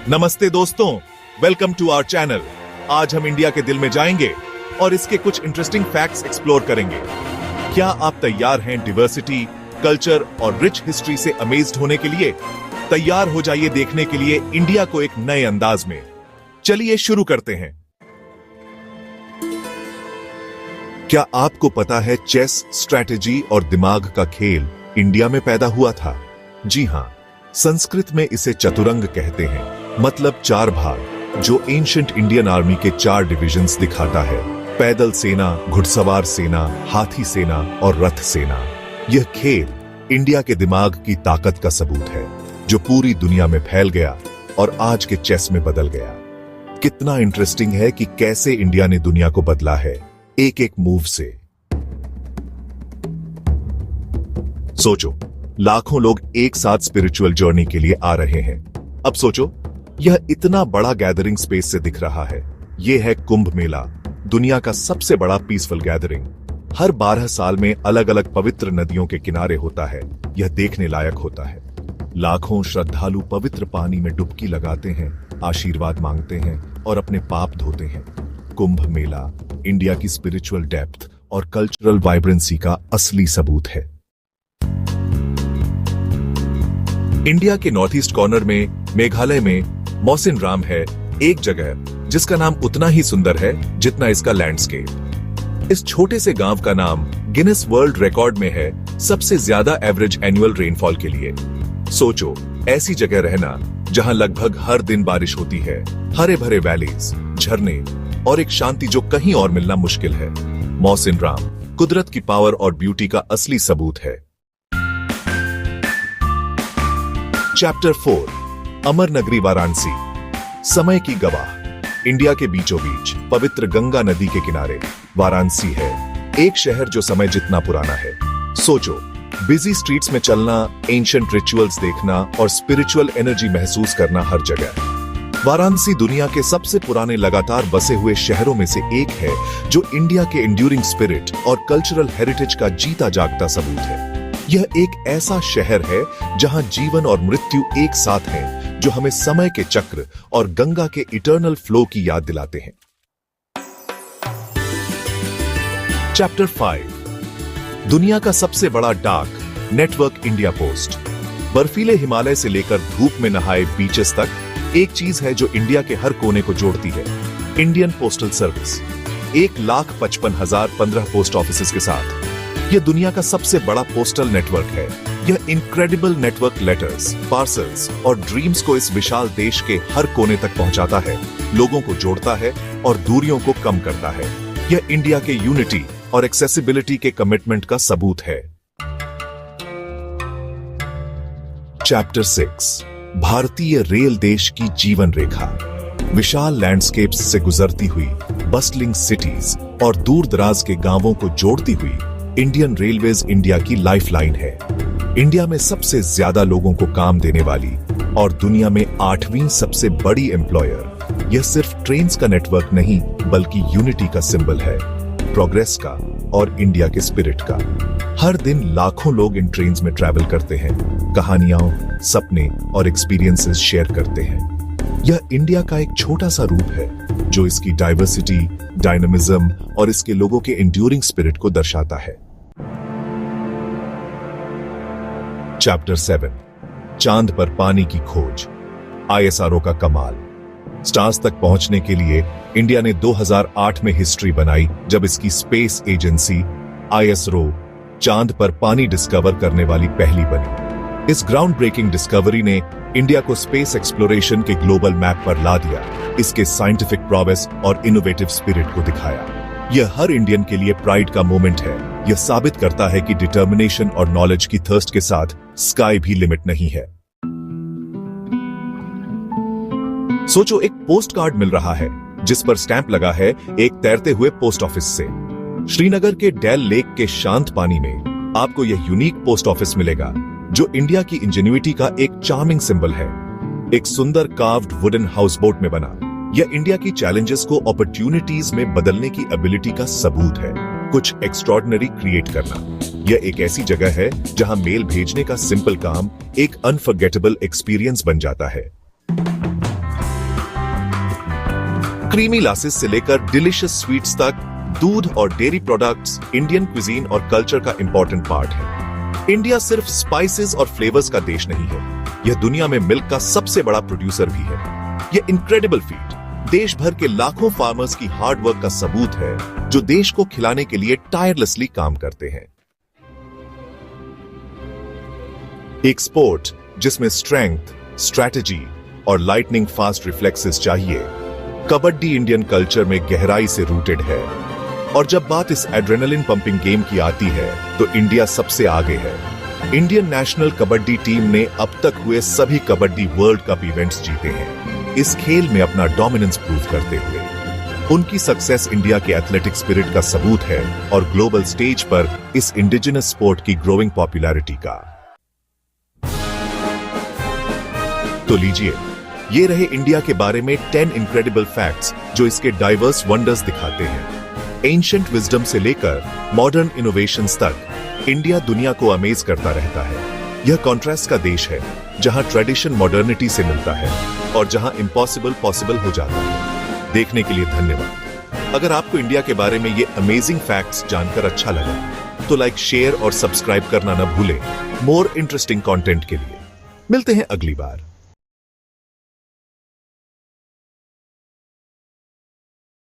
नमस्ते दोस्तों, welcome to our channel. आज हम इंडिया के दिल में जाएंगे और इसके कुछ इंटरेस्टिंग फैक्ट्स एक्सप्लोर करेंगे। क्या आप तैयार हैं डिवर्सिटी, कल्चर और रिच हिस्ट्री से अमेज्ड होने के लिए? तैयार हो जाइए देखने के लिए इंडिया को एक नए अंदाज में। चलिए शुरू करते हैं। क्या आपको पता है चेस, स्ट्रैटेजी और दिमाग का खेल इंडिया में पैदा हुआ था? जी हां, संस्कृत में इसे चतुरंग कहते हैं, मतलब चार भाग, जो एंशिएंट इंडियन आर्मी के 4 डिविजन्स दिखाता है: पैदल सेना, घुड़सवार सेना, हाथी सेना और रथ सेना। यह खेल इंडिया के दिमाग की ताकत का सबूत है, जो पूरी दुनिया में फैल गया और आज के चेस में बदल गया। कितना इंटरेस्टिंग है कि कैसे इंडिया ने दुनिया को बदला है एक एक मूव से। सोचो, लाखों लोग एक साथ स्पिरिचुअल जर्नी के लिए आ रहे हैं। अब सोचो, यह इतना बड़ा गैदरिंग स्पेस से दिख रहा है। यह है कुंभ मेला, दुनिया का सबसे बड़ा पीसफुल गैदरिंग। हर 12 साल में अलग अलग पवित्र नदियों के किनारे होता है। यह देखने लायक होता है। लाखों श्रद्धालु पवित्र पानी में डुबकी लगाते हैं, आशीर्वाद मांगते हैं और अपने पाप धोते हैं। कुंभ मेला इंडिया की स्पिरिचुअल डेप्थ और कल्चरल वाइब्रेंसी का असली सबूत है। इंडिया के नॉर्थ ईस्ट कॉर्नर में मेघालय में मौसिनराम है एक जगह जिसका नाम उतना ही सुंदर है जितना इसका लैंडस्केप। इस छोटे से गांव का नाम गिनेस वर्ल्ड रिकॉर्ड में है सबसे ज्यादा एवरेज एनुअल रेनफॉल के लिए। सोचो, ऐसी जगह रहना जहां लगभग हर दिन बारिश होती है, हरे भरे वैलीज, झरने और एक शांति जो कहीं और मिलना मुश्किल है। मौसिनराम कुदरत की पावर और ब्यूटी का असली सबूत है। चैप्टर 4, अमर नगरी वाराणसी, समय की गवाह। इंडिया के बीचों बीच पवित्र गंगा नदी के किनारे वाराणसी है, एक शहर जो समय जितना पुराना है। सोचो, बिजी स्ट्रीट्स में चलना, एंशिएंट रिचुअल्स देखना और स्पिरिचुअल एनर्जी महसूस करना हर जगह। वाराणसी दुनिया के सबसे पुराने लगातार बसे हुए शहरों में से एक है, जो इंडिया के एंड्यूरिंग स्पिरिट और कल्चरल हेरिटेज का जीता जागता सबूत है। यह एक ऐसा शहर है जहां जीवन और मृत्यु एक साथ हैं, जो हमें समय के चक्र और गंगा के इटर्नल फ्लो की याद दिलाते हैं। चैप्टर 5, दुनिया का सबसे बड़ा डाक नेटवर्क इंडिया पोस्ट। बर्फीले हिमालय से लेकर धूप में नहाए बीचेस तक एक चीज है जो इंडिया के हर कोने को जोड़ती है: Indian postal service. 1,55,015 post offices के साथ यह दुनिया का सबसे बड़ा पोस्टल नेटवर्क है। यह इनक्रेडिबल नेटवर्क लेटर्स, पार्सल्स और ड्रीम्स को इस विशाल देश के हर कोने तक पहुंचाता है, लोगों को जोड़ता है और दूरियों को कम करता है। यह इंडिया के यूनिटी और एक्सेसिबिलिटी के कमिटमेंट का सबूत है। चैप्टर 6, भारतीय रेल देश की जीवन रेखा। विशाल लैंडस्केप्स से गुजरती हुई बस्टलिंग सिटीज और दूर दराज के गांवों को जोड़ती हुई इंडियन रेलवेज इंडिया की लाइफलाइन है। इंडिया में सबसे ज्यादा लोगों को काम देने वाली और दुनिया में 8वीं सबसे बड़ी एम्प्लॉयर। यह सिर्फ ट्रेन्स का नेटवर्क नहीं, बल्कि यूनिटी का सिंबल है, प्रोग्रेस का और इंडिया के स्पिरिट का। हर दिन लाखों लोग इन ट्रेन्स में ट्रैवल करते हैं, कहानियां, सपने और एक्सपीरियंसेस शेयर करते हैं। यह इंडिया का एक छोटा सा रूप है जो इसकी डाइवर्सिटी, डायनामिज्म और इसके लोगों के एंड्यूरिंग स्पिरिट को दर्शाता है। चैप्टर 7, चांद पर पानी की खोज, ISRO का कमाल। स्टार्स तक पहुंचने के लिए इंडिया ने 2008 में हिस्ट्री बनाई, जब इसकी स्पेस एजेंसी ISRO चांद पर पानी डिस्कवर करने वाली पहली बनी। इस ग्राउंड ब्रेकिंग डिस्कवरी ने इंडिया को स्पेस एक्सप्लोरेशन के ग्लोबल मैप पर ला दिया, इसके साइंटिफिक प्रोग्रेस और इनोवेटिव स्पिरिट को दिखाया। यह हर इंडियन के लिए प्राइड का मोमेंट है। यह साबित करता है कि डिटर्मिनेशन और नॉलेज की थर्स्ट के साथ स्काई भी लिमिट नहीं है। सोचो, एक पोस्ट कार्ड मिल रहा है जिस पर स्टैंप लगा है एक तैरते हुए पोस्ट ऑफिस से। श्रीनगर के डेल लेक के शांत पानी में आपको यह यूनिक पोस्ट ऑफिस मिलेगा, जो इंडिया की इंजेन्युइटी का एक चार्मिंग सिंबल है। एक सुंदर कार्व्ड वुडन हाउस बोट में बना, यह इंडिया की चैलेंजेस को अपॉर्चुनिटीज में बदलने की एबिलिटी का सबूत है। कुछ एक्स्ट्रॉर्डिनरी क्रिएट करना। यह एक ऐसी जगह है जहां मेल भेजने का सिंपल काम एक अनफॉरगेटेबल एक्सपीरियंस बन जाता है। क्रीमी लासेस से लेकर डिलिशियस स्वीट्स तक दूध और डेयरी प्रोडक्ट्स इंडियन क्विजीन और कल्चर का इंपॉर्टेंट पार्ट है। इंडिया सिर्फ स्पाइसेस और फ्लेवर्स का देश नहीं है, यह दुनिया में मिल्क का सबसे बड़ा प्रोड्यूसर भी है। यह इनक्रेडिबल फीट देश भर के लाखों फार्मर्स की हार्ड वर्क का सबूत है, जो देश को खिलाने के लिए टायरलेसली काम करते हैं। एक स्पोर्ट जिसमें स्ट्रेंथ, स्ट्रैटेजी और लाइटनिंग फास्ट रिफ्लेक्सेस चाहिए, कबड्डी इंडियन कल्चर में गहराई से रूटेड है। और जब बात इस एड्रेनलिन पंपिंग गेम की आती है तो इंडिया सबसे आगे है। इंडियन नेशनल कबड्डी टीम ने अब तक हुए सभी कबड्डी वर्ल्ड कप इवेंट्स जीते हैं, इस खेल में अपना डोमिनेंस प्रूव करते हुए। उनकी सक्सेस इंडिया के एथलेटिक स्पिरिट का सबूत है और ग्लोबल स्टेज पर इस इंडिजिनस स्पोर्ट की ग्रोइंग पॉपुलैरिटी का। तो लीजिए, ये रहे इंडिया के बारे में 10 इनक्रेडिबल फैक्ट्स जो इसके डाइवर्स वंडर्स दिखाते हैं। एंशिएंट विजडम से लेकर मॉडर्न इनोवेशंस तक इंडिया दुनिया को अमेज करता रहता है। यह कॉन्ट्रास्ट का देश है, जहां ट्रेडिशन मॉडर्निटी से मिलता है और जहां इम्पॉसिबल पॉसिबल हो जाता है। देखने के लिए धन्यवाद। अगर आपको इंडिया के बारे में ये अमेजिंग फैक्ट्स जानकर अच्छा लगा तो लाइक, शेयर और सब्सक्राइब करना न भूलें। मोर इंटरेस्टिंग कंटेंट के लिए मिलते हैं अगली बार।